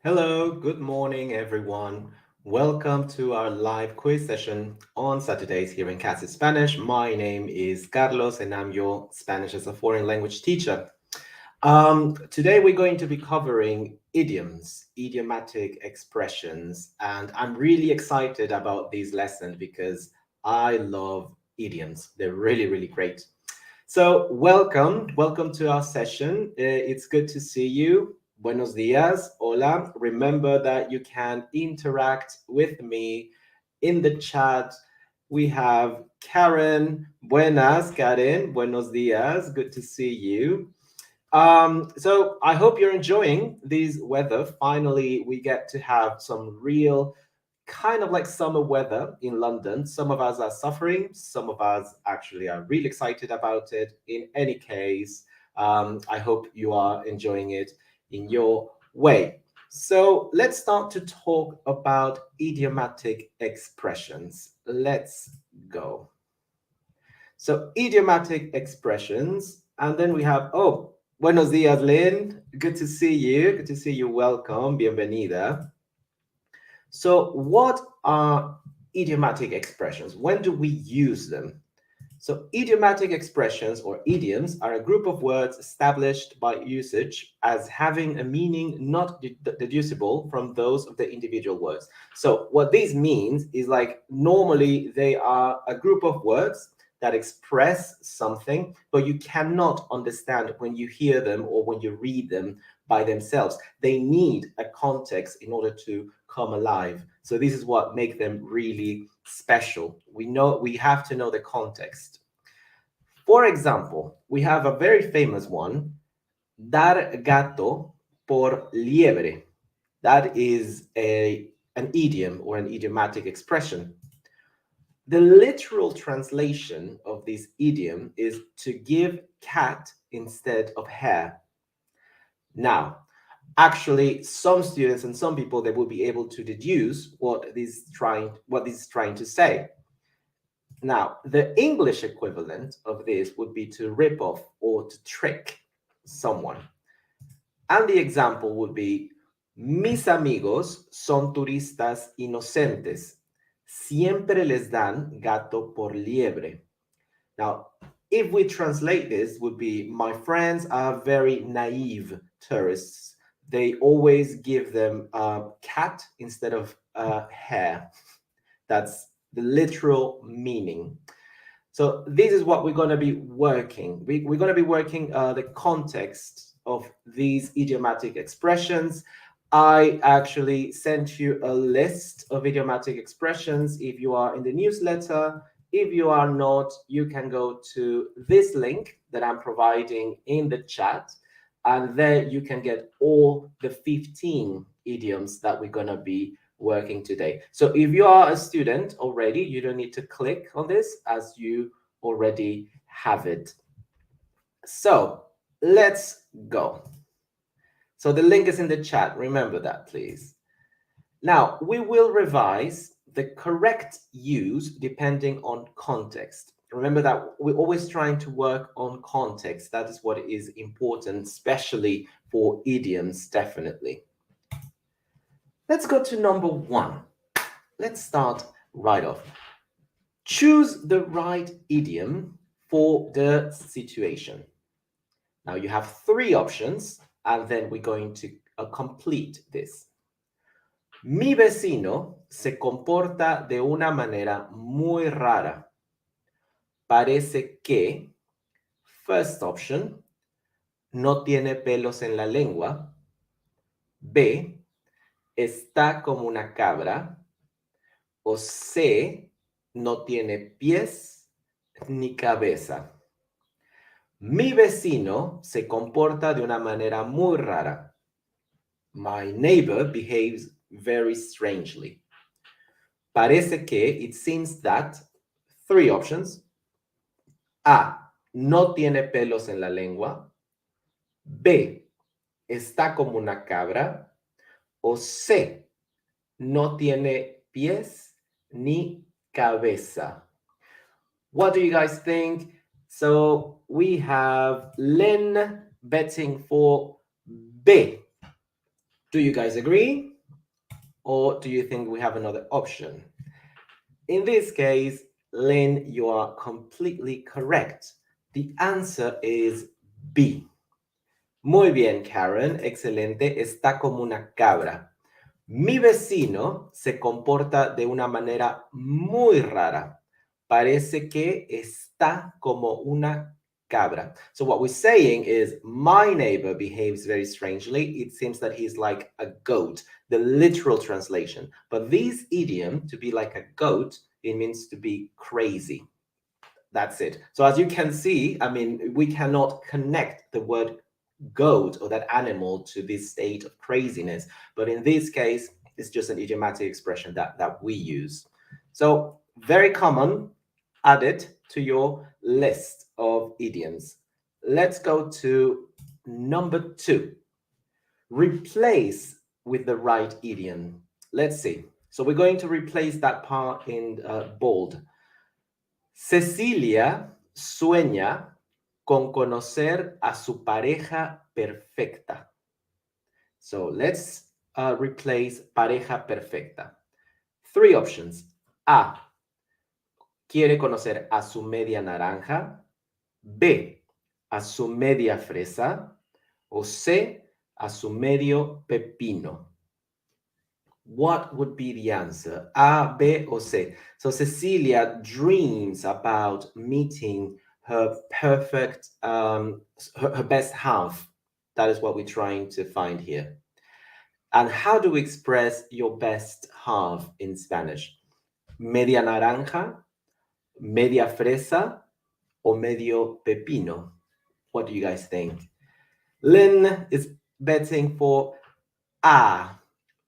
Hello, good morning, everyone. Welcome to our live quiz session on Saturdays here in Casa Spanish. My name is Carlos, and I'm your Spanish as a foreign language teacher. Today, we're going to be covering idioms, idiomatic expressions, and I'm really excited about these lessons because I love idioms. They're really, really great. So, welcome to our session. It's good to see you. Buenos días, hola. Remember that you can interact with me in the chat. We have Karen. Buenas, Karen. Buenos días. Good to see you. So I hope you're enjoying this weather. Finally, we get to have some real kind of like summer weather in London. Some of us are suffering, some of us actually are really excited about it. In any case, I hope you are enjoying it in your way. So let's start to talk about idiomatic expressions. Let's go. So idiomatic expressions, and then we have, oh, buenos días, Lynn. Good to see you. Good to see you. Welcome. Bienvenida. So, what are idiomatic expressions? When do we use them? So, idiomatic expressions or idioms are a group of words established by usage as having a meaning not deducible from those of the individual words. So, what this means is like normally they are a group of words that express something, but you cannot understand when you hear them or when you read them by themselves. They need a context in order to come alive. So this is what makes them really special. We have to know the context. For example, we have a very famous one, dar gato por liebre. That is an idiom or an idiomatic expression. The literal translation of this idiom is to give cat instead of hare. Now, actually, some students and some people, they will be able to deduce what this is trying to say. Now, the English equivalent of this would be to rip off or to trick someone. And the example would be, mis amigos son turistas inocentes. Siempre les dan gato por liebre. Now, if we translate this, would be, my friends are very naive tourists. They always give them a cat instead of a hare. That's the literal meaning. So this is what we're going to be working. We're going to be working the context of these idiomatic expressions. I actually sent you a list of idiomatic expressions. If you are in the newsletter, if you are not, you can go to this link that I'm providing in the chat, and there you can get all the 15 idioms that we're going to be working today. So if you are a student already, you don't need to click on this as you already have it. So let's go. So the link is in the chat. Remember that, please. Now, we will revise the correct use depending on context. Remember that we're always trying to work on context. That is what is important, especially for idioms, definitely. Let's go to number one. Let's start right off. Choose the right idiom for the situation. Now you have three options, and then we're going to complete this. Mi vecino se comporta de una manera muy rara. Parece que, first option, no tiene pelos en la lengua. B, está como una cabra. O C, no tiene pies ni cabeza. Mi vecino se comporta de una manera muy rara. My neighbor behaves very strangely. Parece que, it seems that, three options. A, no tiene pelos en la lengua. B, está como una cabra. O C, no tiene pies ni cabeza. What do you guys think? So we have Lynn betting for B. Do you guys agree? Or do you think we have another option? In this case, Lynn, you are completely correct. The answer is B. Muy bien, Karen. Excelente. Está como una cabra. Mi vecino se comporta de una manera muy rara. Parece que está como una cabra. So what we're saying is my neighbor behaves very strangely. It seems that he's like a goat, the literal translation. But this idiom, to be like a goat, it means to be crazy. That's it. So as you can see, I mean, we cannot connect the word goat or that animal to this state of craziness. But in this case, it's just an idiomatic expression that we use. So very common. Add it to your list of idioms. Let's go to number 2. Replace with the right idiom. Let's see. So we're going to replace that part in bold. Cecilia sueña con conocer a su pareja perfecta. So let's replace pareja perfecta. 3 options. A. Quiere conocer a su media naranja. B. A su media fresa. O C. A su medio pepino. What would be the answer? A, B, or C? So Cecilia dreams about meeting her perfect, her best half. That is what we're trying to find here. And how do we express your best half in Spanish? Media naranja, media fresa, or medio pepino? What do you guys think? Lynn is betting for A,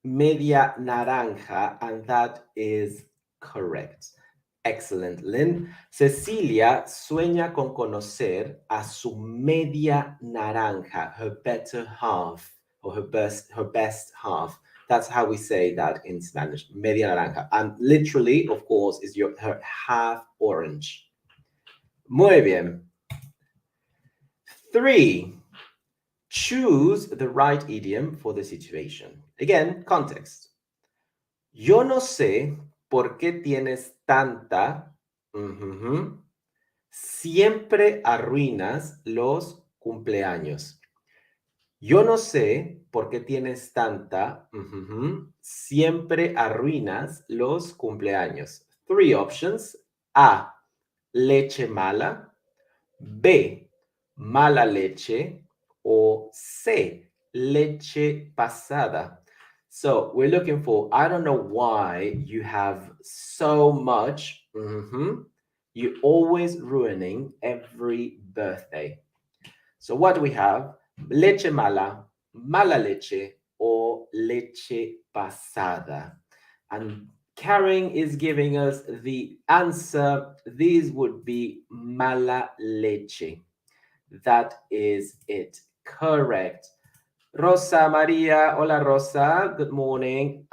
media naranja, and that is correct. Excellent, Lynn. Cecilia sueña con conocer a su media naranja, her better half, or her best half. That's how we say that in Spanish, media naranja. And literally, of course, is her half orange. Muy bien. 3. Choose the right idiom for the situation. Again, context. Yo no sé por qué tienes tanta. Siempre arruinas los cumpleaños. Yo no sé por qué tienes tanta. Siempre arruinas los cumpleaños. 3 options. A. Leche mala. B. Mala leche. Or C. Leche pasada. So we're looking for, I don't know why you have so much. You're always ruining every birthday. So what do we have? Leche mala, mala leche, or leche pasada. And Karen is giving us the answer. These would be mala leche. That is it. Correct. Rosa Maria, hola Rosa, good morning.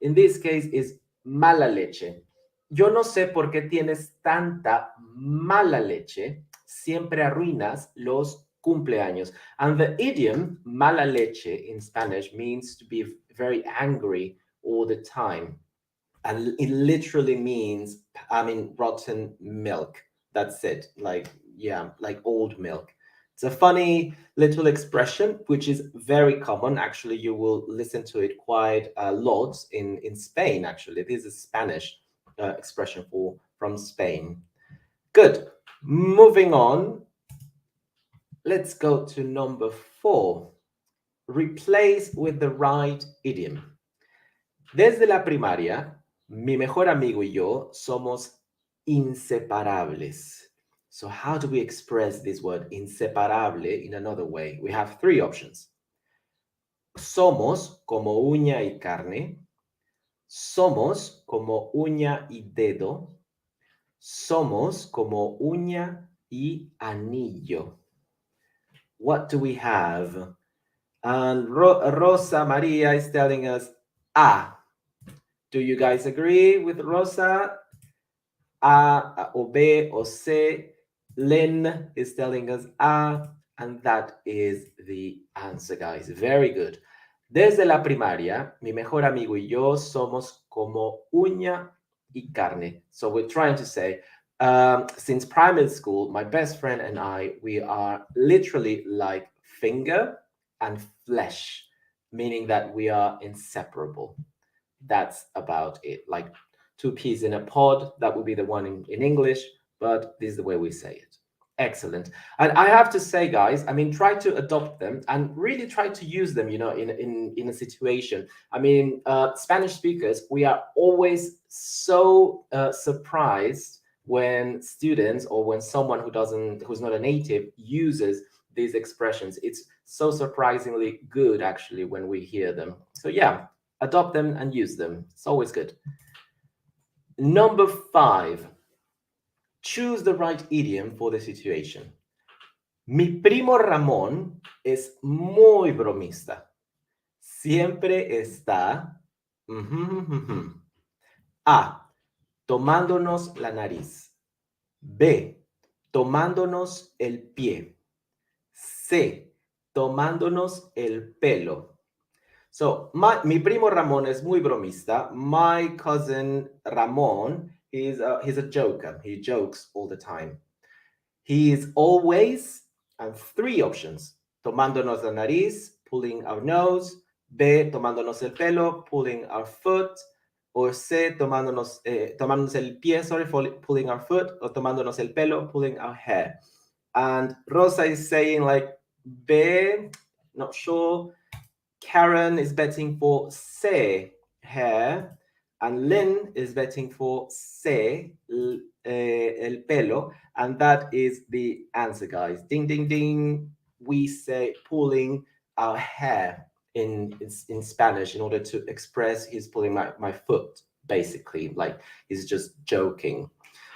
In this case is mala leche. Yo no sé por qué tienes tanta mala leche. Siempre arruinas los cumpleaños. And the idiom mala leche in Spanish means to be very angry all the time. And it literally means, rotten milk. That's it. Like old milk. It's a funny little expression, which is very common. Actually, you will listen to it quite a lot in Spain, actually. This is a Spanish expression from Spain. Good. Moving on. Let's go to number 4. Replace with the right idiom. Desde la primaria, mi mejor amigo y yo somos inseparables. So how do we express this word inseparable in another way? We have 3 options. Somos como uña y carne. Somos como uña y dedo. Somos como uña y anillo. What do we have? And Rosa Maria is telling us A. Do you guys agree with Rosa? A or B or C? Lynn is telling us A, and that is the answer, guys. Very good. Desde la primaria, mi mejor amigo y yo somos como uña y carne. So we're trying to say, since primary school, my best friend and I, we are literally like finger and flesh, meaning that we are inseparable. That's about it. Like two peas in a pod, that would be the one in English, but this is the way we say it. Excellent. And I have to say, guys, I mean, try to adopt them and really try to use them, in a situation. I mean, Spanish speakers, we are always so surprised when students or when someone who's not a native uses these expressions. It's so surprisingly good, actually, when we hear them. So yeah, adopt them and use them. It's always good. Number 5, choose the right idiom for the situation. Mi primo Ramón es muy bromista. Siempre está A, tomándonos la nariz. B, tomándonos el pie. C, tomándonos el pelo. So, mi primo Ramón es muy bromista. My cousin Ramón, he's a joker. He jokes all the time. He is always, and 3 options. Tomándonos la nariz, pulling our nose. B, tomándonos el pelo, pulling our foot. Or C, tomándonos el pie, sorry, pulling our foot. Or tomándonos el pelo, pulling our hair. And Rosa is saying like B, not sure. Karen is betting for C, hair, and Lynn is betting for C, el pelo, and that is the answer, guys. Ding, ding, ding. We say pulling our hair in Spanish in order to express he's pulling my foot, basically, like he's just joking.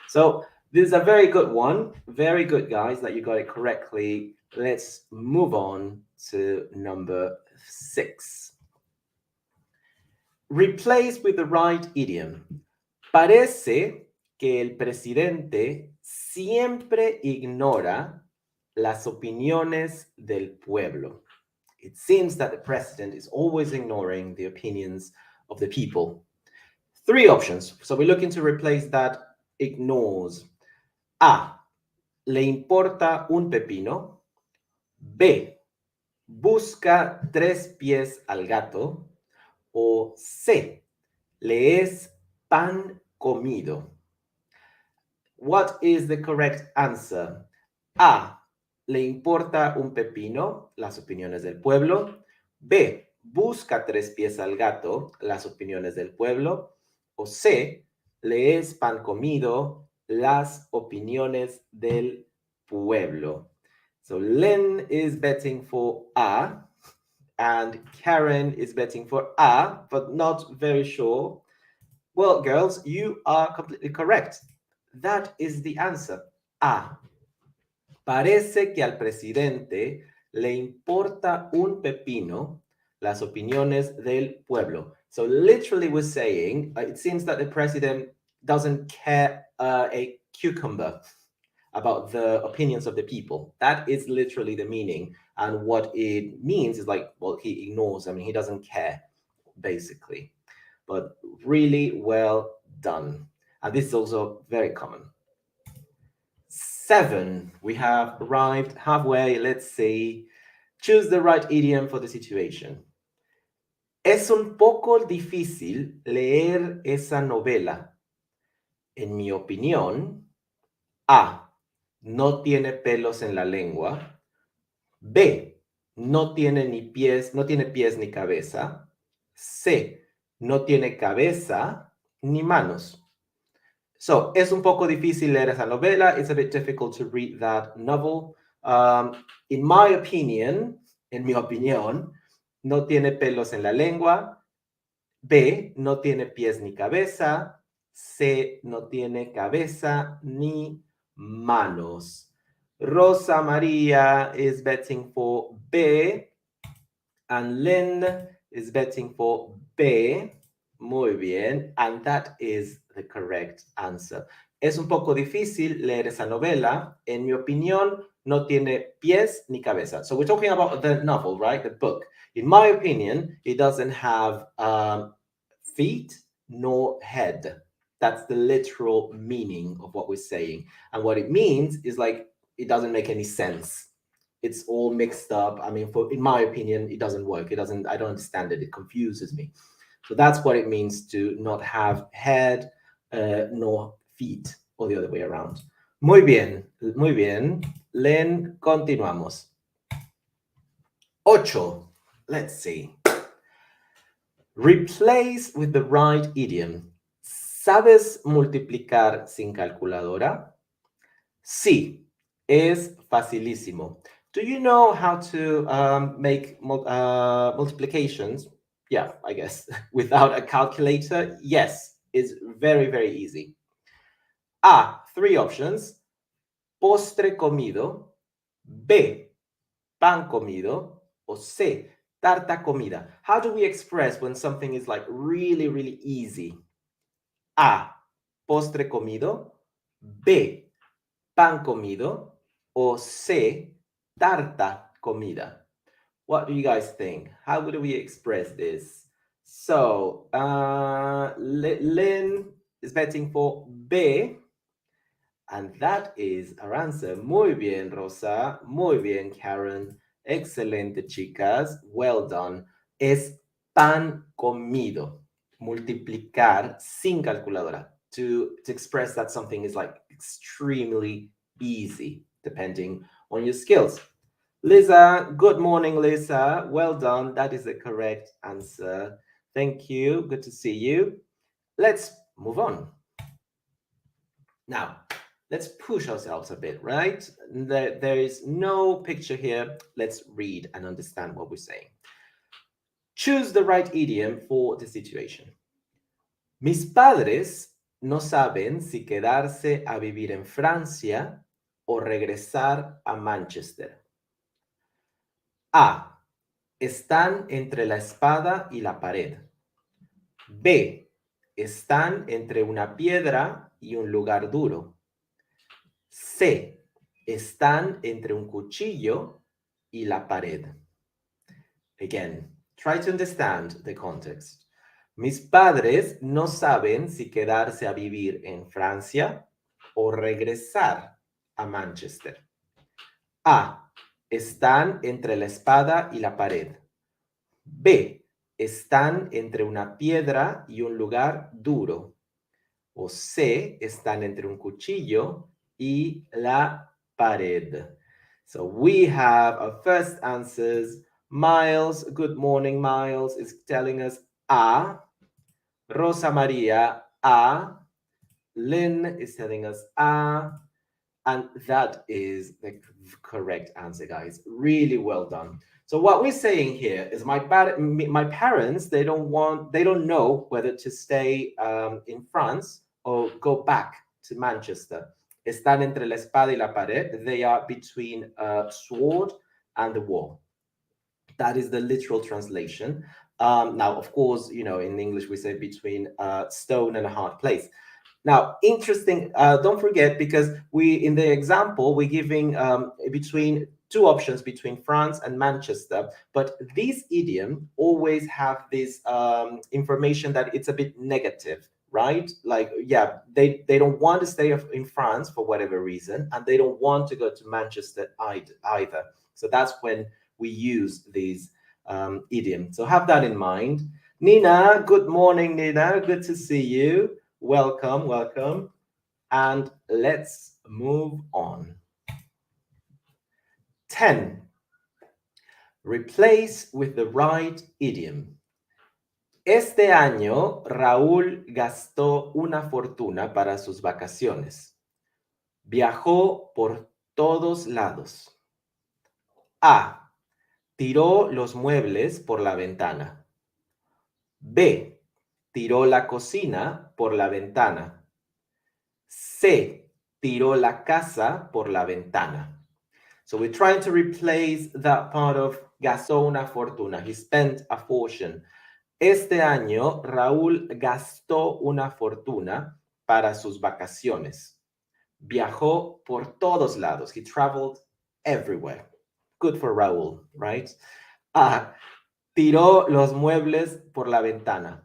So this is a very good one. Very good, guys, that you got it correctly. Let's move on to number 6. Replace with the right idiom. Parece que el presidente siempre ignora las opiniones del pueblo. It seems that the president is always ignoring the opinions of the people. 3 options. So we're looking to replace that ignores. A, le importa un pepino. B, busca 3 pies al gato. O C, le es pan comido. What is the correct answer? A, le importa un pepino, las opiniones del pueblo. B, busca 3 pies al gato, las opiniones del pueblo. O C, le es pan comido, las opiniones del pueblo. So Lynn is betting for A, and Karen is betting for A, but not very sure. Well, girls, you are completely correct. That is the answer. A. Parece que al presidente le importa un pepino las opiniones del pueblo. So literally we're saying, it seems that the president doesn't care a cucumber about the opinions of the people. That is literally the meaning. And what it means is like, well, he ignores, I mean, he doesn't care, basically. But really well done. And this is also very common. 7, we have arrived halfway. Let's see. Choose the right idiom for the situation. Es un poco difícil leer esa novela. En mi opinión, A, no tiene pelos en la lengua. B, no tiene pies ni cabeza. C, no tiene cabeza ni manos. So, es un poco difícil leer esa novela. It's a bit difficult to read that novel. In my opinion, en mi opinión, no tiene pelos en la lengua. B, no tiene pies ni cabeza. C, no tiene cabeza ni manos. Rosa Maria is betting for B, and Lynn is betting for B. Muy bien, and that is the correct answer. Es un poco difícil leer esa novela. En mi opinión, no tiene pies ni cabeza. So we're talking about the novel, right? The book. In my opinion, it doesn't have feet nor head. That's the literal meaning of what we're saying. And what it means is like, it doesn't make any sense. It's all mixed up. I mean, in my opinion, it doesn't work. I don't understand it. It confuses me. So that's what it means to not have head nor feet, or the other way around. Muy bien, muy bien. Len, continuamos. 8. Let's see. Replace with the right idiom. ¿Sabes multiplicar sin calculadora? Sí, es facilísimo. Do you know how to make multiplications? Yeah, I guess. Without a calculator? Yes, it's very, very easy. A, 3 options. Postre comido. B, pan comido. Or C, tarta comida. How do we express when something is like really, really easy? A, postre comido. B, pan comido. Or C, tarta comida. What do you guys think? How do we express this? So, Lynn is betting for B. And that is our answer. Muy bien, Rosa. Muy bien, Karen. Excelente, chicas. Well done. Es pan comido. Multiplicar sin calculadora. To express that something is like extremely easy, depending on your skills. Lisa, good morning, Lisa. Well done. That is the correct answer. Thank you. Good to see you. Let's move on. Now, let's push ourselves a bit, right? There is no picture here. Let's read and understand what we're saying. Choose the right idiom for the situation. Mis padres no saben si quedarse a vivir en Francia o regresar a Manchester. A. Están entre la espada y la pared. B. Están entre una piedra y un lugar duro. C. Están entre un cuchillo y la pared. Again, try to understand the context. Mis padres no saben si quedarse a vivir en Francia o regresar a Manchester. A. Están entre la espada y la pared. B. Están entre una piedra y un lugar duro. O C. Están entre un cuchillo y la pared. So we have our first answers. Miles, good morning, Miles, is telling us A. Rosa Maria, A. Lynn is telling us A. And that is the correct answer, guys. Really well done. So what we're saying here is my parents, they don't know whether to stay in France or go back to Manchester. Están entre la espada y la pared. They are between a sword and the wall. That is the literal translation. Now, of course, you know, in English, we say between a stone and a hard place. Now, interesting, don't forget, because in the example, we're giving between 2 options between France and Manchester, but these idioms always have this information that it's a bit negative, right? Like, yeah, they don't want to stay in France for whatever reason, and they don't want to go to Manchester either. So that's when we use these idioms. So have that in mind. Nina, good morning, Nina. Good to see you. Welcome, welcome. And let's move on. 10. Replace with the right idiom. Este año, Raúl gastó una fortuna para sus vacaciones. Viajó por todos lados. A. Tiró los muebles por la ventana. B. Tiró la cocina por la ventana. C. Tiró la casa por la ventana. So we're trying to replace that part of gastó una fortuna. He spent a fortune. Este año, Raúl gastó una fortuna para sus vacaciones. Viajó por todos lados. He traveled everywhere. Good for Raúl, right? A. Tiró los muebles por la ventana.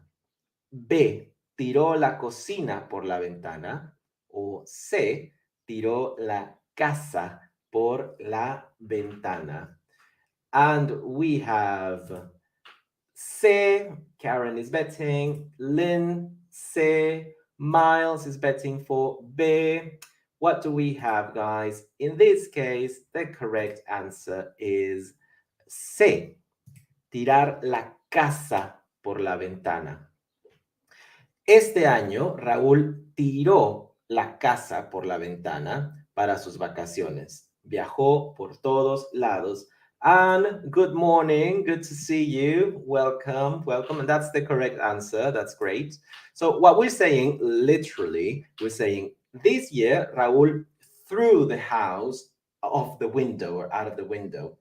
B. Tiró la cocina por la ventana. O C. Tiró la casa por la ventana. And we have C. Karen is betting. Lynn, C. Miles is betting for B. What do we have, guys? In this case, the correct answer is C. Tirar la casa por la ventana. Este año, Raúl tiró la casa por la ventana para sus vacaciones. Viajó por todos lados. And good morning, good to see you. Welcome, welcome. And that's the correct answer. That's great. So what we're saying, literally, we're saying this year, Raúl threw the house off the window or out of the window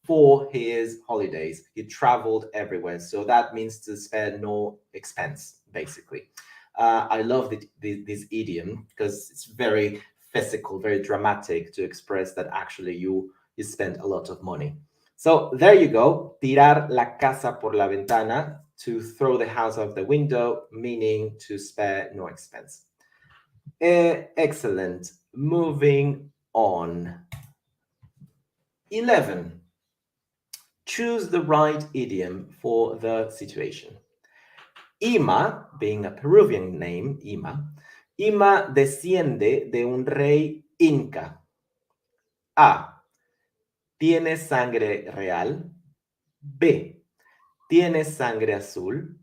for his holidays. He traveled everywhere. So that means to spare no expense, basically. I love this idiom because it's very physical, very dramatic to express that actually you spent a lot of money. So there you go. Tirar la casa por la ventana, to throw the house out the window, meaning to spare no expense. Excellent. Moving on. 11. Choose the right idiom for the situation. Ima, being a Peruvian name, Ima desciende de un rey inca. A. Tiene sangre real. B. Tiene sangre azul.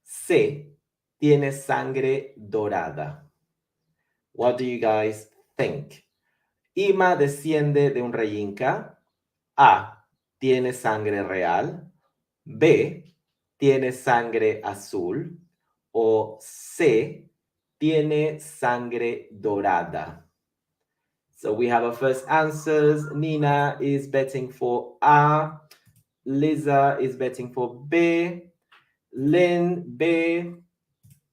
C. Tiene sangre dorada. What do you guys think? Ima desciende de un rey inca. A. Tiene sangre real. B. Tiene sangre azul. O C. Tiene sangre dorada. So we have our first answers. Nina is betting for A. Liza is betting for B. Lynn, B.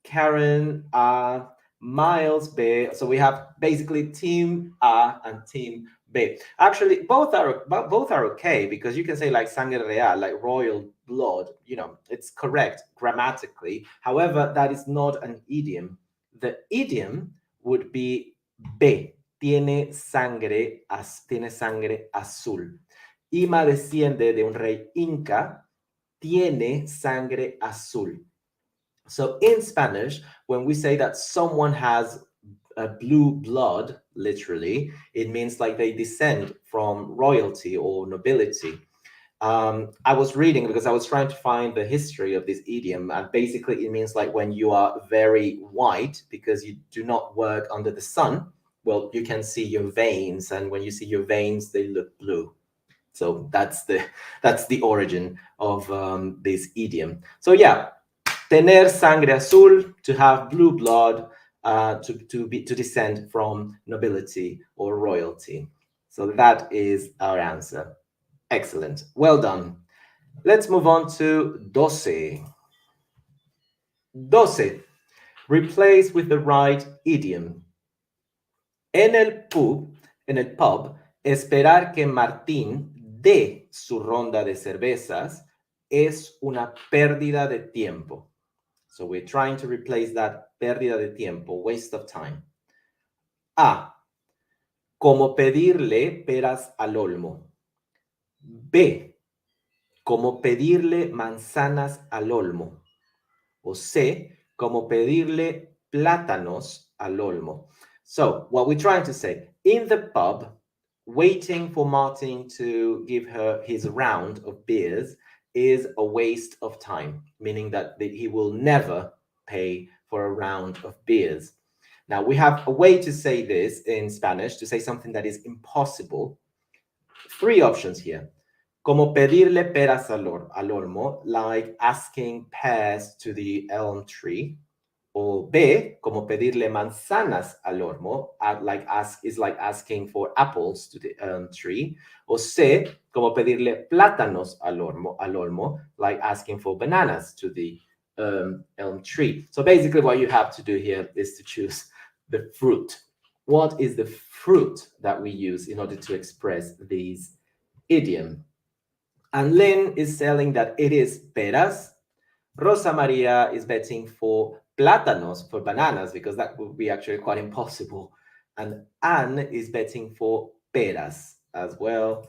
Karen, A. Miles, B. So we have basically team A and team B. Actually, both are okay, because you can say like sangre real, like royal blood. You know, it's correct grammatically. However, that is not an idiom. The idiom would be B. Tiene sangre azul. Ima desciende de un rey inca. Tiene sangre azul. So in Spanish, when we say that someone has a blue blood, literally, it means like they descend from royalty or nobility. I was reading because I was trying to find the history of this idiom, and basically it means like when you are very white because you do not work under the sun, well, you can see your veins, and when you see your veins, they look blue. So that's the origin of this idiom. So yeah, tener sangre azul, to have blue blood, to descend from nobility or royalty. So that is our answer. Excellent. Well done. Let's move on to 12. 12. Replace with the right idiom. En el pub, esperar que Martín dé su ronda de cervezas es una pérdida de tiempo. So we're trying to replace that pérdida de tiempo, waste of time. A. Como pedirle peras al olmo. B. Como pedirle manzanas al olmo. O C. Como pedirle plátanos al olmo. So what we're trying to say, in the pub, waiting for Martin to give her his round of beers is a waste of time, meaning that he will never pay for a round of beers. Now, we have a way to say this in Spanish, to say something that is impossible. 3 options here. Como pedirle peras al olmo, like asking pears to the elm tree. Or B, como pedirle manzanas al olmo, like asking for apples to the tree. Or C, como pedirle plátanos al olmo, like asking for bananas to the elm tree. So basically what you have to do here is to choose the fruit. What is the fruit that we use in order to express these idiom? And Lynn is telling that it is peras. Rosa Maria is betting for plátanos, for bananas, because that would be actually quite impossible. And Anne is betting for peras as well.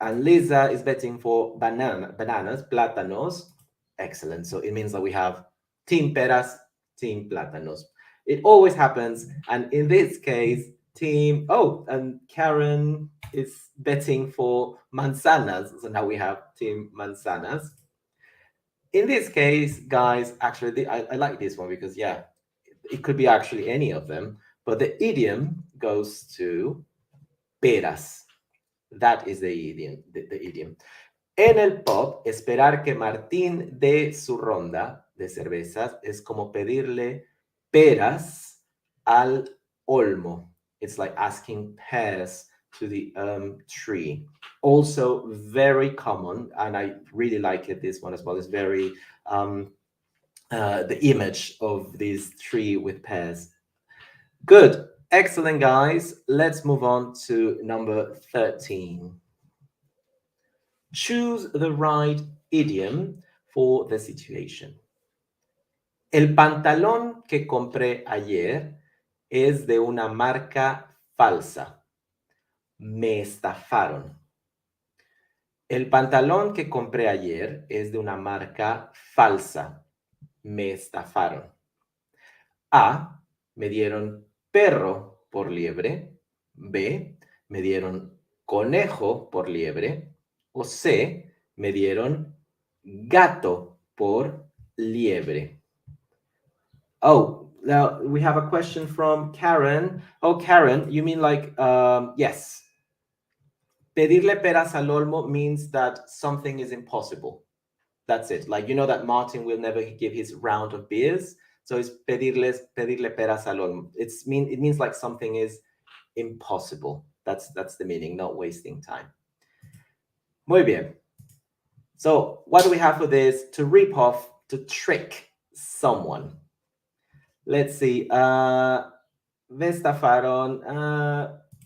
And Lisa is betting for bananas, plátanos. Excellent. So it means that we have team peras, team plátanos. It always happens. And in this case, and Karen is betting for manzanas. So now we have team manzanas. In this case, guys, actually, I like this one because, yeah, it could be actually any of them. But the idiom goes to peras. That is the idiom. The idiom. En el pub, esperar que Martín dé su ronda de cervezas es como pedirle peras al olmo. It's like asking pears to the tree. Also very common, and I really like it, this one as well. It's very, the image of this tree with pears. Good. Excellent, guys. Let's move on to number 13. Choose the right idiom for the situation. El pantalón que compré ayer es de una marca falsa. Me estafaron. El pantalón que compré ayer es de una marca falsa. Me estafaron. A. Me dieron perro por liebre. B. Me dieron conejo por liebre. O C. Me dieron gato por liebre. Oh, now we have a question from Karen. Oh, Karen, you mean like, yes. Pedirle peras al olmo means that something is impossible. That's it. Like, you know that Martin will never give his round of beers. So it's pedirle peras al olmo. It means like something is impossible. That's the meaning, not wasting time. Muy bien. So what do we have for this? To rip off, to trick someone. Let's see. Me estafaron.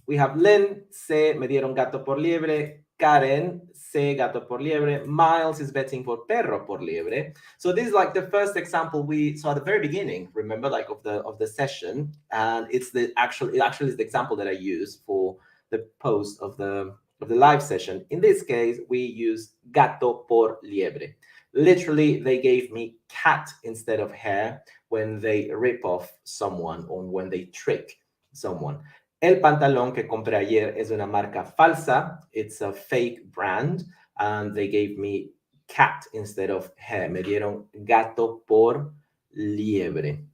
We have Lynn, C, me dieron gato por liebre. Karen, C, gato por liebre. Miles is betting for perro por liebre. So this is like the first example we saw at the very beginning, remember, like of the session. And it's it actually is the example that I use for the post of the live session. In this case, we use gato por liebre. Literally, they gave me cat instead of hare when they rip off someone or when they trick someone. El pantalón que compré ayer es una marca falsa. It's a fake brand. And they gave me cat instead of hare. Me dieron gato por liebre.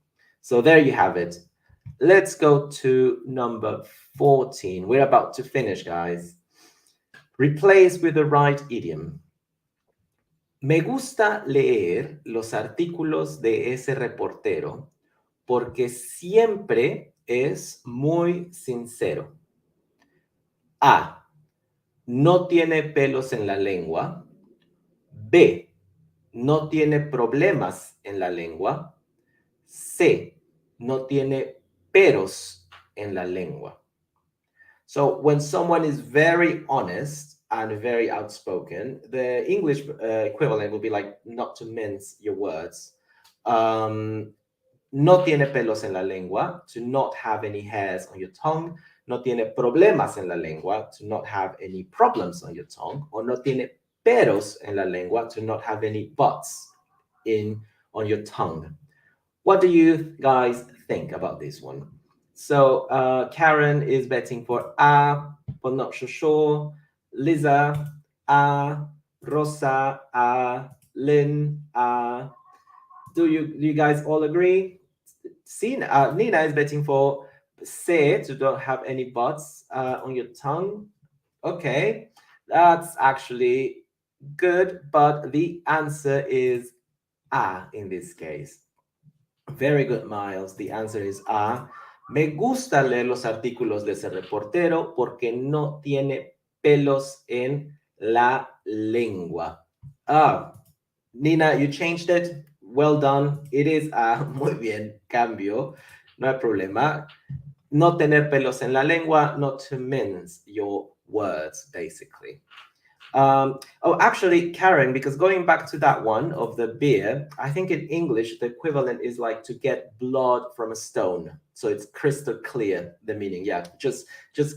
So there you have it. Let's go to number 14. We're about to finish, guys. Replace with the right idiom. Me gusta leer los artículos de ese reportero porque siempre es muy sincero. A. No tiene pelos en la lengua. B. No tiene problemas en la lengua. C. No tiene peros en la lengua. So when someone is very honest and very outspoken, the English equivalent would be like not to mince your words. No tiene pelos en la lengua, to not have any hairs on your tongue. No tiene problemas en la lengua, to not have any problems on your tongue. Or no tiene peros en la lengua, to not have any buts on your tongue. What do you guys think about this one? So Karen is betting for A, but not so sure. Lisa, A. Rosa, A. Lynn, A. Do you guys all agree? Nina is betting for C, to don't have any buts on your tongue. Okay, that's actually good, but the answer is A in this case. Very good, Miles. The answer is A. Me gusta leer los artículos de ese reportero porque no tiene pelos en la lengua. Ah, Nina, you changed it. Well done. It is A. Muy bien. Cambio. No hay problema. no tener pelos en la lengua, not to mince your words, basically. Oh, actually, Karen, because going back to that one of the beer, I think in English, the equivalent is like to get blood from a stone. So it's crystal clear, the meaning. Yeah, just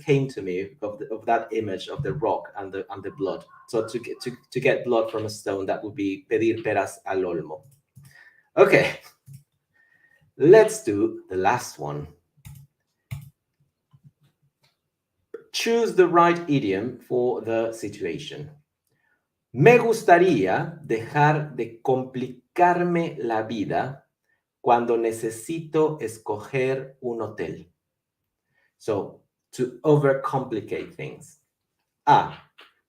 came to me of that image of the rock and the blood. So to get blood from a stone, that would be pedir peras al olmo. Okay, let's do the last one. Choose the right idiom for the situation. Me gustaría dejar de complicarme la vida cuando necesito escoger un hotel. So, to overcomplicate things. A.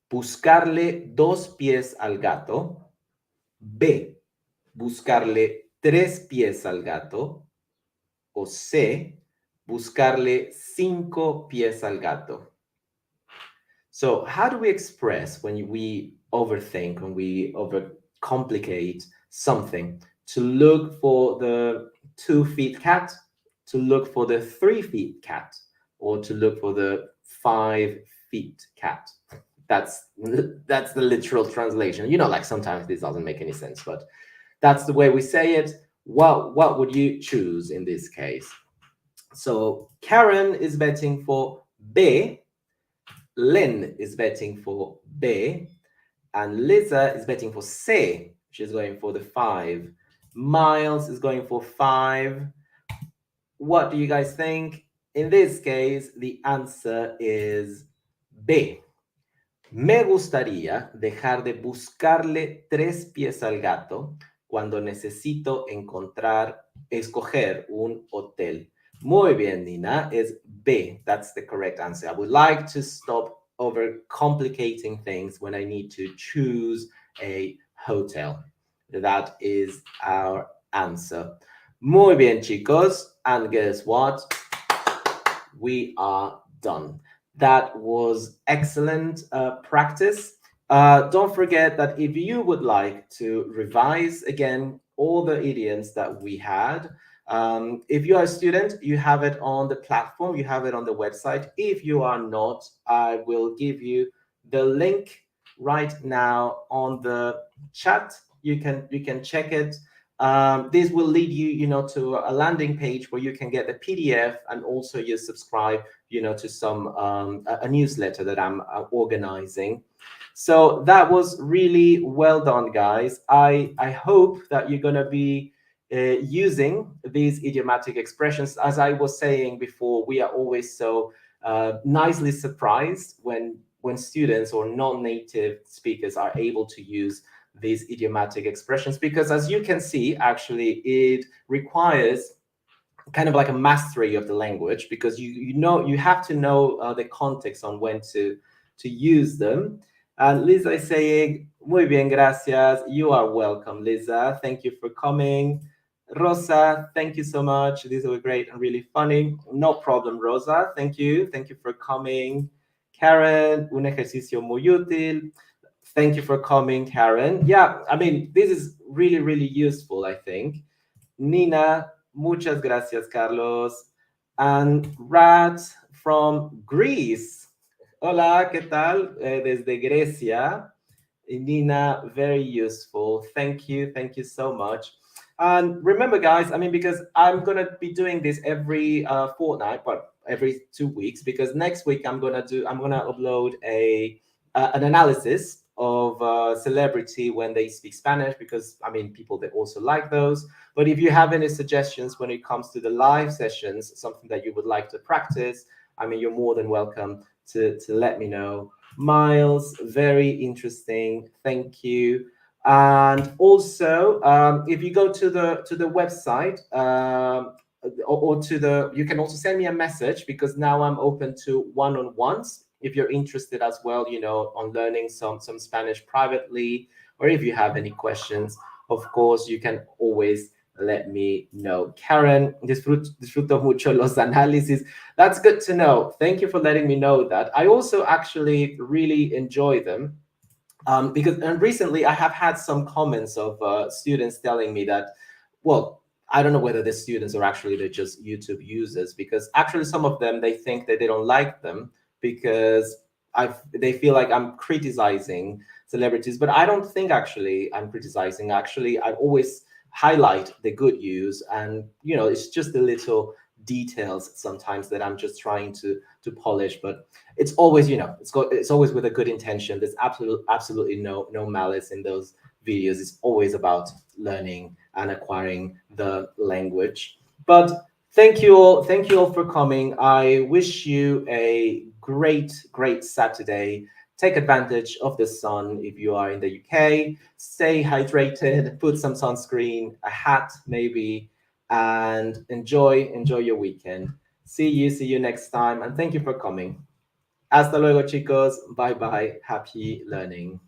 Buscarle 2 pies al gato. B. Buscarle 3 pies al gato. O C. Buscarle 5 pies al gato. So how do we express when we overthink, when we overcomplicate something? To look for the 2 feet cat, to look for the 3 feet cat, or to look for the 5 feet cat. That's the literal translation. You know, like sometimes this doesn't make any sense, but that's the way we say it. What would you choose in this case? So Karen is betting for B. Lynn is betting for B, and Lisa is betting for C. She's going for the 5. Miles is going for 5. What do you guys think? In this case, the answer is B. Me gustaría dejar de buscarle 3 pies al gato cuando necesito escoger un hotel. Muy bien, Nina, is B. That's the correct answer. I would like to stop overcomplicating things when I need to choose a hotel. That is our answer. Muy bien, chicos. And guess what? We are done. That was excellent practice. Don't forget that if you would like to revise again all the idioms that we had, if you are a student, you have it on the platform, you have it on the website. If you are not, I will give you the link right now on the chat. You can check it. This will lead you, to a landing page where you can get the PDF, and also you subscribe, to some a newsletter that I'm organizing. So that was really well done, guys. I hope that you're gonna be using these idiomatic expressions. As I was saying before, we are always so nicely surprised when students or non-native speakers are able to use these idiomatic expressions, because as you can see, actually, it requires kind of like a mastery of the language, because you have to know the context on when to use them. And Lisa is saying, muy bien, gracias. You are welcome, Lisa. Thank you for coming. Rosa, thank you so much. These were great and really funny. No problem, Rosa. Thank you. Thank you for coming. Karen, un ejercicio muy útil. Thank you for coming, Karen. Yeah, I mean, this is really, really useful, I think. Nina, muchas gracias, Carlos. And Rat from Greece. Hola, ¿qué tal? Desde Grecia. Nina, very useful. Thank you so much. And remember, guys, I mean, because I'm going to be doing this every fortnight, but every 2 weeks, because next week I'm going to upload an analysis of celebrity when they speak Spanish, because I mean, people, they also like those. But if you have any suggestions when it comes to the live sessions, something that you would like to practice, I mean, you're more than welcome to let me know. Miles, very interesting. Thank you. And also, if you go to the website, you can also send me a message, because now I'm open to one-on-ones. If you're interested as well, on learning some Spanish privately, or if you have any questions, of course, you can always let me know. Karen, disfruto mucho los análisis. That's good to know. Thank you for letting me know that. I also actually really enjoy them, because recently I have had some comments of students telling me that, well, I don't know whether the students are actually they're just YouTube users, because actually some of them, they think that they don't like them because they feel like I'm criticizing celebrities, but I don't think actually I'm criticizing. Actually, I always highlight the good use, and it's just the little details sometimes that I'm just trying to polish. But it's always, it's always with a good intention. There's absolutely no malice in those videos. It's always about learning and acquiring the language. But thank you all for coming. I wish you a great Saturday. Take advantage of the sun if you are in the UK. Stay hydrated, put some sunscreen, a hat maybe, and enjoy your weekend. See you next time, and thank you for coming. Hasta luego, chicos. Bye bye. Happy learning.